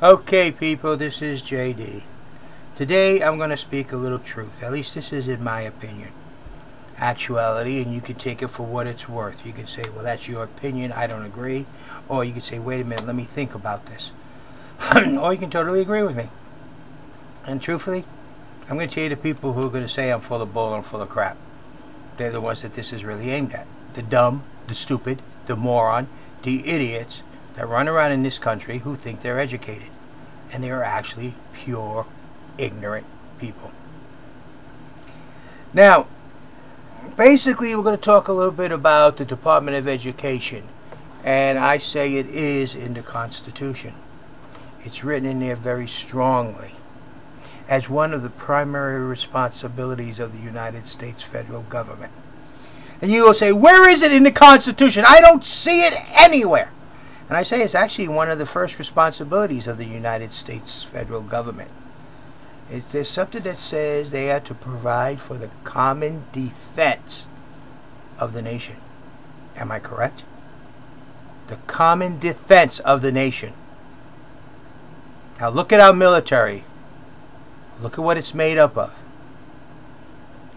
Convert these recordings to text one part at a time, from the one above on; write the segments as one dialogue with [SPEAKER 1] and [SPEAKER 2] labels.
[SPEAKER 1] Okay, people, this is JD. Today I'm going to speak a little truth. At least this is in my opinion. Actuality, and you can take it for what it's worth. You can say, well, that's your opinion, I don't agree. Or you can say, wait a minute, let me think about this. Or you can totally agree with me. And truthfully, I'm going to tell you the people who are going to say I'm full of bull and full of crap. They're the ones that this is really aimed at. The dumb, the stupid, the moron, the idiots that run around in this country who think they're educated. And they are actually pure, ignorant people. Now, basically we're going to talk a little bit about the Department of Education. And I say it is in the Constitution. It's written in there very strongly as one of the primary responsibilities of the United States federal government. And you will say, where is it in the Constitution? I don't see it anywhere. And I say it's actually one of the first responsibilities of the United States federal government. There's something that says they are to provide for the common defense of the nation. Am I correct? The common defense of the nation. Now look at our military. Look at what it's made up of.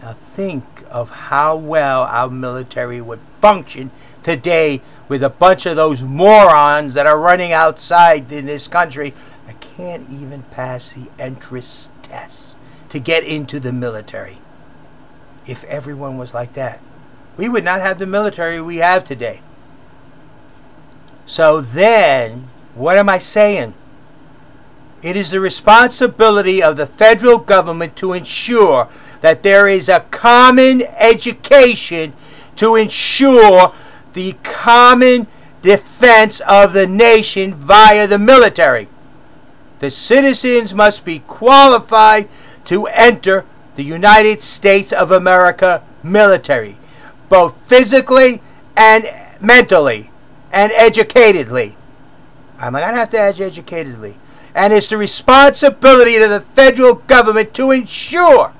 [SPEAKER 1] Now think of how well our military would function today with a bunch of those morons that are running outside in this country that can't even pass the entrance test to get into the military. If everyone was like that, we would not have the military we have today. So then, what am I saying? It is the responsibility of the federal government to ensure that there is a common education to ensure the common defense of the nation via the military. The citizens must be qualified to enter the United States of America military, both physically and mentally and educatedly. I'm going to have to add educatedly. And it's the responsibility of the federal government to ensure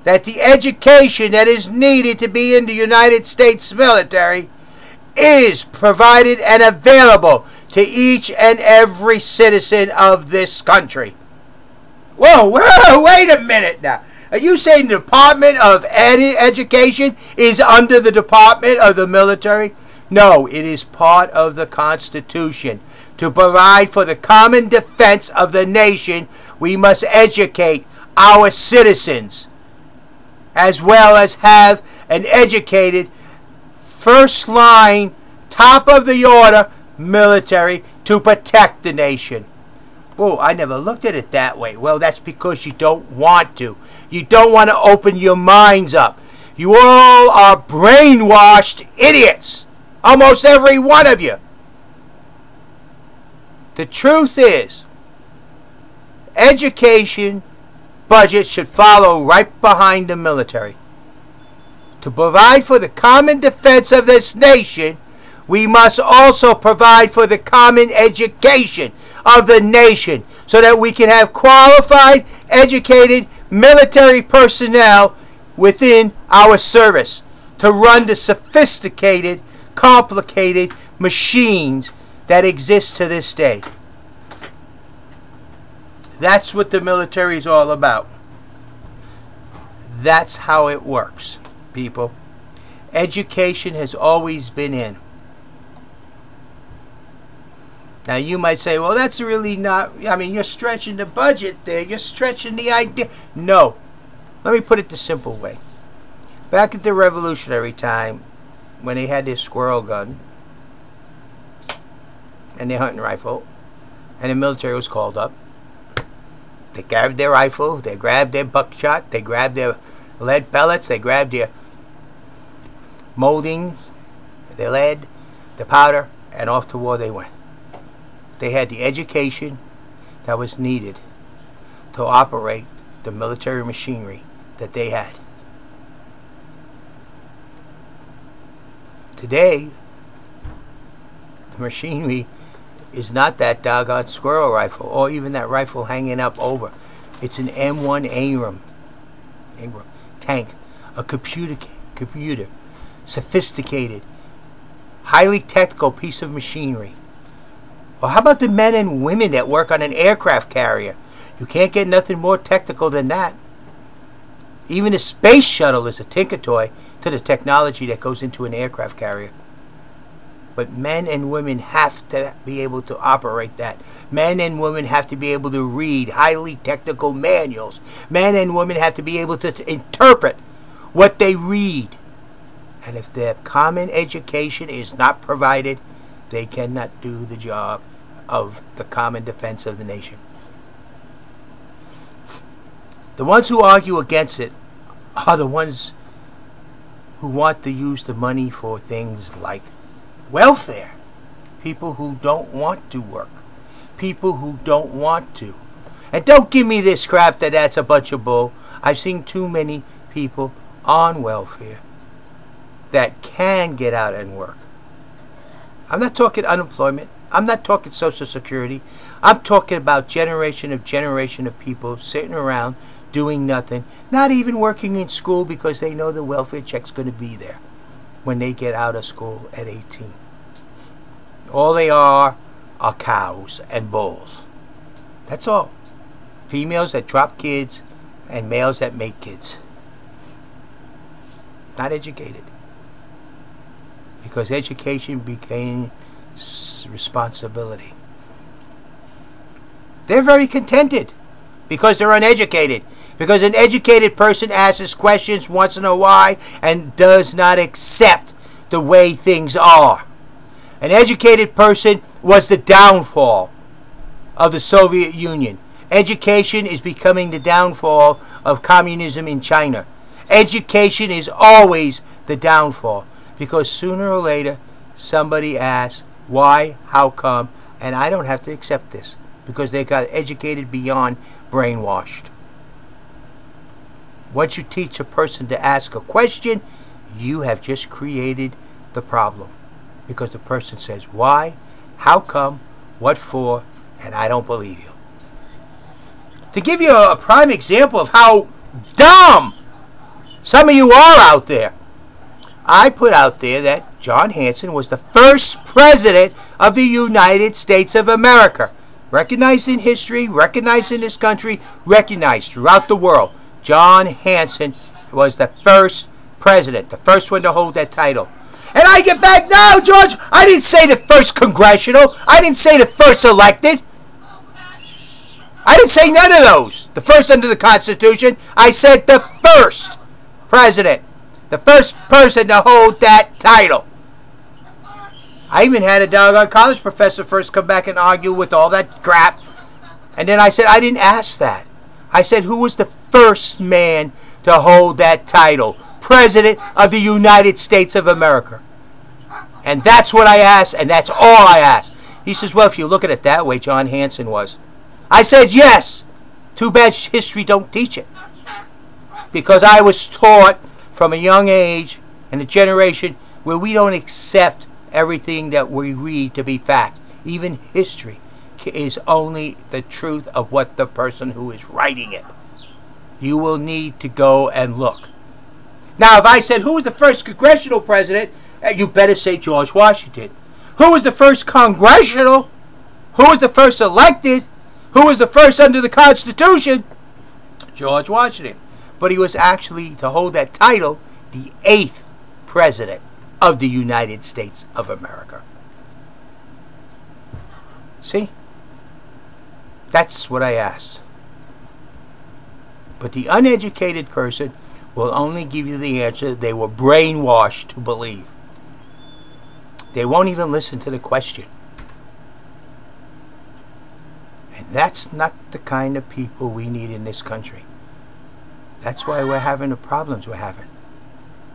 [SPEAKER 1] that the education that is needed to be in the United States military is provided and available to each and every citizen of this country. Whoa, wait a minute now. Are you saying the Department of Education is under the Department of the Military? No, it is part of the Constitution. To provide for the common defense of the nation, we must educate our citizens, as well as have an educated, first line, top of the order military to protect the nation. Oh, I never looked at it that way. Well, that's because you don't want to. You don't want to open your minds up. You all are brainwashed idiots. Almost every one of you. The truth is, education budget should follow right behind the military. To provide for the common defense of this nation, we must also provide for the common education of the nation so that we can have qualified, educated military personnel within our service to run the sophisticated, complicated machines that exist to this day. That's what the military is all about. That's how it works, people. Education has always been in. Now you might say, well, that's really not, I mean, you're stretching the budget there. You're stretching the idea. No. Let me put it the simple way. Back at the Revolutionary time, when they had their squirrel gun and their hunting rifle, and the military was called up, they grabbed their rifle, they grabbed their buckshot, they grabbed their lead pellets, they grabbed their moldings, their lead, the powder, and off to war they went. They had the education that was needed to operate the military machinery that they had. Today, the machinery is not that doggone squirrel rifle or even that rifle hanging up over. It's an M1 Abrams tank, a computer, sophisticated, highly technical piece of machinery Well, how about the men and women that work on an aircraft carrier? You can't get nothing more technical than that. Even a space shuttle is a tinker toy to the technology that goes into an aircraft carrier. But men and women have to be able to operate that. Men and women have to be able to read highly technical manuals. Men and women have to be able to interpret what they read. And if their common education is not provided, they cannot do the job of the common defense of the nation. The ones who argue against it are the ones who want to use the money for things like welfare. People who don't want to work. People who don't want to. And don't give me this crap that that's a bunch of bull. I've seen too many people on welfare that can get out and work. I'm not talking unemployment. I'm not talking Social Security. I'm talking about generation of people sitting around doing nothing, not even working in school because they know the welfare check's going to be there when they get out of school at 18. All they are cows and bulls. That's all. Females that drop kids and males that make kids. Not educated. Because education became responsibility. They're very contented because they're uneducated. Because an educated person asks questions, wants to know why, and does not accept the way things are. An educated person was the downfall of the Soviet Union. Education is becoming the downfall of communism in China. Education is always the downfall. Because sooner or later, somebody asks, why, how come, and I don't have to accept this. Because they got educated beyond brainwashed. Once you teach a person to ask a question, you have just created the problem. Because the person says, why, how come, what for, and I don't believe you. To give you a prime example of how dumb some of you are out there, I put out there that John Hanson was the first president of the United States of America. Recognized in history, recognized in this country, recognized throughout the world. John Hanson was the first president, the first one to hold that title. And I get back, no, George, I didn't say the first congressional. I didn't say the first elected. I didn't say none of those. The first under the Constitution. I said the first president. The first person to hold that title. I even had a doggone college professor first come back and argue with all that crap. And then I said, I didn't ask that. I said, who was the first man to hold that title? President of the United States of America. And that's what I asked, and that's all I asked. He says, well, if you look at it that way, John Hanson was. I said, yes. Too bad history don't teach it. Because I was taught from a young age in a generation where we don't accept everything that we read to be fact. Even history is only the truth of what the person who is writing it. You will need to go and look. Now, if I said, who was the first congressional president, you better say George Washington. Who was the first congressional? Who was the first elected? Who was the first under the Constitution? George Washington. But he was actually, to hold that title, the 8th president of the United States of America. See? That's what I asked. But the uneducated person will only give you the answer they were brainwashed to believe. They won't even listen to the question. And that's not the kind of people we need in this country. That's why we're having the problems we're having.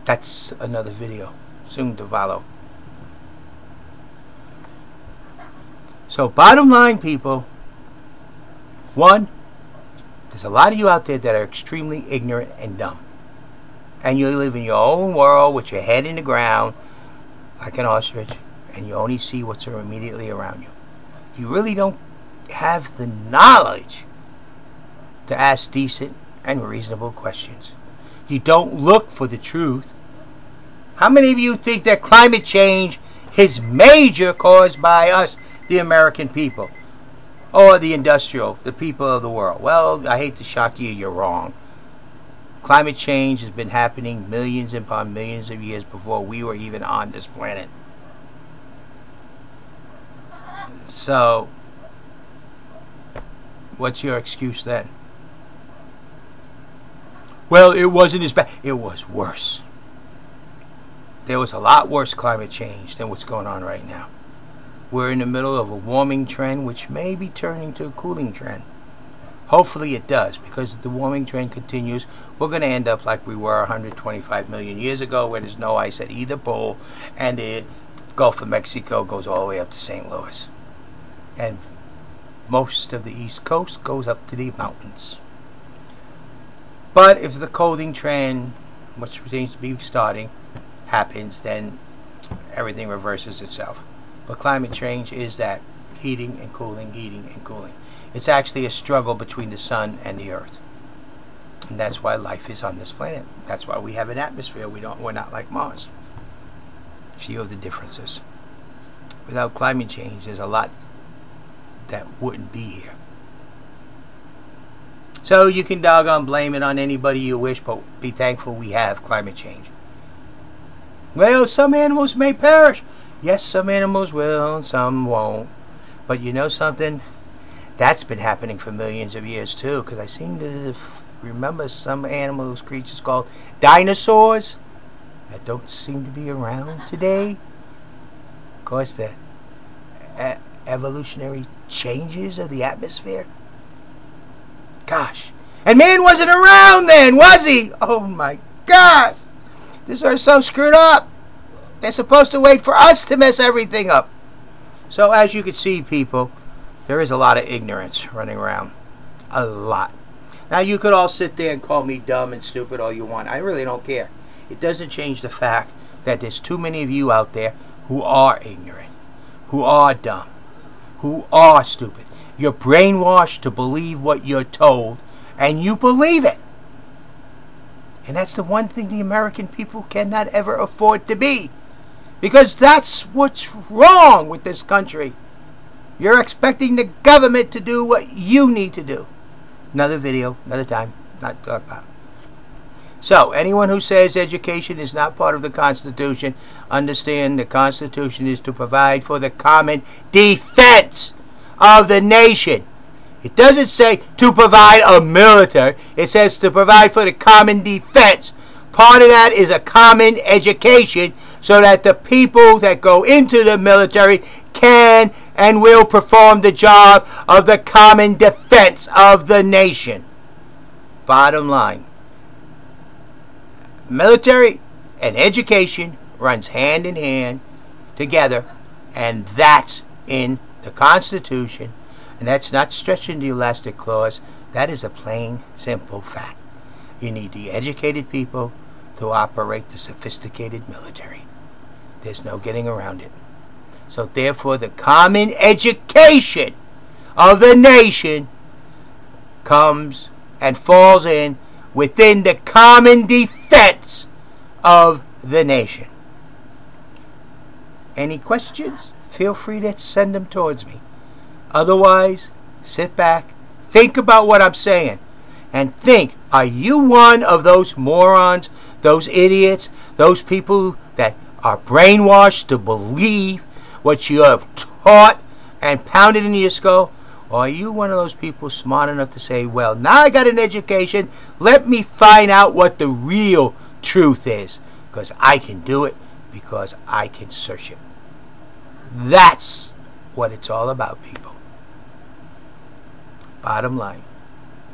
[SPEAKER 1] That's another video, soon to follow. So bottom line, people, one, there's a lot of you out there that are extremely ignorant and dumb. And you live in your own world with your head in the ground like an ostrich, and you only see what's immediately around you. You really don't have the knowledge to ask decent and reasonable questions. You don't look for the truth. How many of you think that climate change is major caused by us the American people or the people of the world. Well, I hate to shock you, you're wrong. Climate change has been happening millions upon millions of years before we were even on this planet. So, what's your excuse then? Well, it wasn't as bad. It was worse. There was a lot worse climate change than what's going on right now. We're in the middle of a warming trend, which may be turning to a cooling trend. Hopefully it does, because if the warming trend continues, we're going to end up like we were 125 million years ago, where there's no ice at either pole, and the Gulf of Mexico goes all the way up to St. Louis. And most of the East Coast goes up to the mountains. But if the cooling trend, which seems to be starting, happens, then everything reverses itself. But climate change is that heating and cooling, heating and cooling. It's actually a struggle between the sun and the earth. And that's why life is on this planet. That's why we have an atmosphere. We're not like Mars. Few of the differences. Without climate change, there's a lot that wouldn't be here. So you can doggone blame it on anybody you wish, but be thankful we have climate change. Well, some animals may perish. Yes, some animals will and some won't. But you know something? That's been happening for millions of years too, because I seem to remember some animals, creatures called dinosaurs that don't seem to be around today. Of course, the evolutionary changes of the atmosphere. Gosh. And man wasn't around then, was he? Oh my gosh. This earth's so screwed up. They're supposed to wait for us to mess everything up. So as you can see, people, there is a lot of ignorance running around. A lot. Now, you could all sit there and call me dumb and stupid all you want. I really don't care. It doesn't change the fact that there's too many of you out there who are ignorant, who are dumb, who are stupid. You're brainwashed to believe what you're told, and you believe it. And that's the one thing the American people cannot ever afford to be. Because that's what's wrong with this country. You're expecting the government to do what you need to do. Another video, another time. Not about. So, anyone who says education is not part of the Constitution, understand the Constitution is to provide for the common defense of the nation. It doesn't say to provide a military. It says to provide for the common defense. Part of that is a common education so that the people that go into the military can and will perform the job of the common defense of the nation. Bottom line. Military and education runs hand in hand together, and that's in the Constitution. And that's not stretching the elastic clause. That is a plain, simple fact. You need the educated people to operate the sophisticated military. There's no getting around it. So therefore, the common education of the nation comes and falls in within the common defense of the nation. Any questions? Feel free to send them towards me. Otherwise, sit back, think about what I'm saying, and think, are you one of those morons, those idiots, those people that are brainwashed to believe what you have taught and pounded into your skull? Or are you one of those people smart enough to say, well, now I got an education, let me find out what the real truth is, because I can do it, because I can search it. That's what it's all about, people. Bottom line,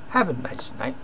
[SPEAKER 1] have a nice night.